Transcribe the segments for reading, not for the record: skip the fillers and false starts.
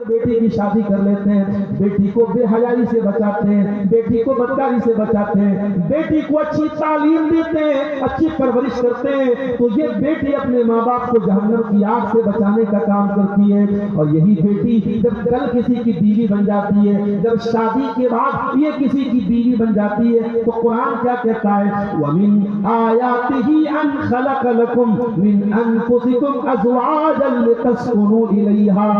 बेटी की शादी कर लेते हैं, बेटी को बेहयाई से बचाते हैं, बेटी को बदकारी से बचाते हैं, बेटी को अच्छी तालीम देते हैं, अच्छी परवरिश करते हैं, तो ये बेटी अपने माँ बाप को जहन्नम की आग से बचाने का काम करती है। और यही बेटी जब कल किसी की बीवी बन जाती है, जब शादी के बाद ये किसी की बीवी बन जाती है, तो कुरान क्या कहता है, वमिन आयातिही अन खलक लकुम मिन अनफुसिकुम अज़वाजन लितस्कुनू इलैहा।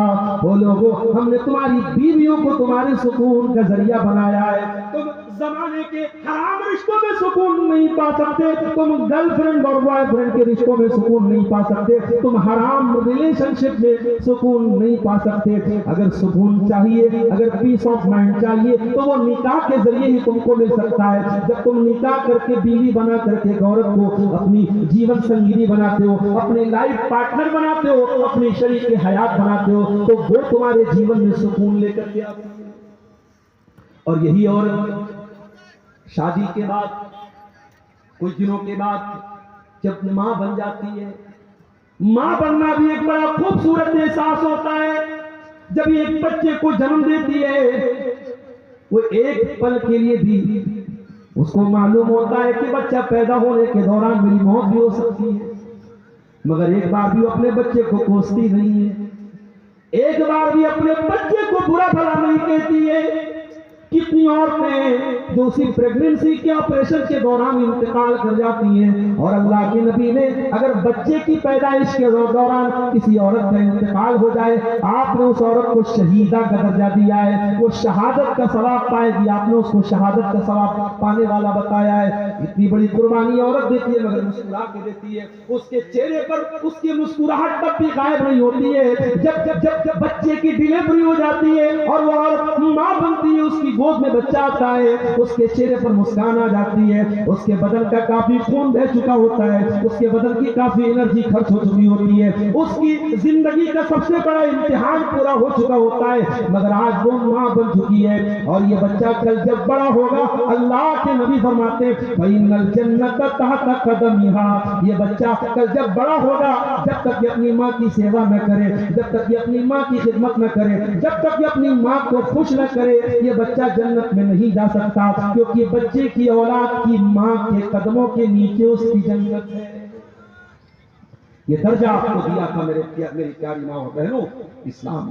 बोलो हमने तुम्हारी बीवियों को तुम्हारे सुकून का जरिया बनाया है। तुम जमाने के हराम रिश्तों में सुकून नहीं पा सकते, तुम गर्लफ्रेंड और बॉयफ्रेंड के रिश्तों में सुकून नहीं पा सकते, तुम हराम रिलेशनशिप में सुकून नहीं पा सकते। अगर सुकून चाहिए, अगर पीस ऑफ माइंड चाहिए, तो वो निकाह के जरिए ही तुमको मिल सकता है। जब तुम निकाह करके बीवी बना करके एक औरत को अपनी जीवन संगिनी बनाते हो, अपनी लाइफ पार्टनर बनाते हो, अपनी शरीक हयात बनाते हो, तो वो तुम्हारे जीवन में सुकून लेकर के आती है। और यही औरत शादी के बाद कुछ दिनों के बाद जब मां बन जाती है, मां बनना भी एक बड़ा खूबसूरत एहसास होता है। जब ये एक बच्चे को जन्म देती है, वो एक पल के लिए भी उसको मालूम होता है कि बच्चा पैदा होने के दौरान मेरी मौत भी हो सकती है, मगर एक बार भी अपने बच्चे को कोसती नहीं है, एक बार भी अपने बच्चे को बुरा भला नहीं कहती है। कितनी औरतें जो उसी प्रेगनेंसी के ऑपरेशन के दौरान इंतकाल कर जाती हैं, और अल्लाह के नबी ने अगर बच्चे की पैदाइश के दौरान किसी औरत का इंतकाल हो जाए, आपने उस औरत को शहीदा का दर्जा दिया है, वो शहादत का सवाब पाएगी, आपने उसको शहादत का सवाब पाने वाला बताया है। इतनी बड़ी कुर्बानी औरत देती है मगर मुस्कुरा के देती है, उसके चेहरे पर उसकी मुस्कुराहट तब भी गायब नहीं होती है। जब जब जब जब बच्चे की डिलीवरी हो जाती है और वो औरत मां बनती है, उसकी गोद में बच्चा आता है, उसके चेहरे पर मुस्कान आ जाती है, उसके बदन का काफी खून बह चुका होता है, उसके बदन की काफी एनर्जी खर्च हो चुकी होती है, उसकी जिंदगी का सबसे बड़ा इम्तिहान पूरा हो चुका होता है, मगर आज वो मां बन चुकी है। और ये बच्चा कल जब बड़ा होगा, अल्लाह के नबी फरमाते फइन्नल जन्नत तहत कदमिहा, ये बच्चा कल जब बड़ा होगा, जब तक ये अपनी मां की सेवा न करे, जब तक ये अपनी मां की खिदमत न करे, जब तक ये अपनी मां को खुश न करे, ये बच्चा जन्नत में नहीं जा सकता, क्योंकि बच्चे की औलाद की मां के कदमों के नीचे उसकी जन्नत है। ये दर्जा आपको दिया था मेरी प्यारी मां और बहनों इस्लाम,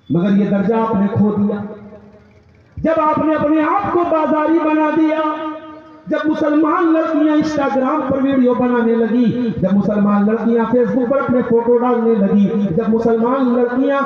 मगर ये दर्जा आपने खो दिया जब आपने अपने आप को बाजारी बना दिया। जब मुसलमान लड़कियां इंस्टाग्राम पर वीडियो बनाने लगी, जब मुसलमान लड़कियां फेसबुक पर अपने फोटो डालने लगी, जब मुसलमान लड़कियां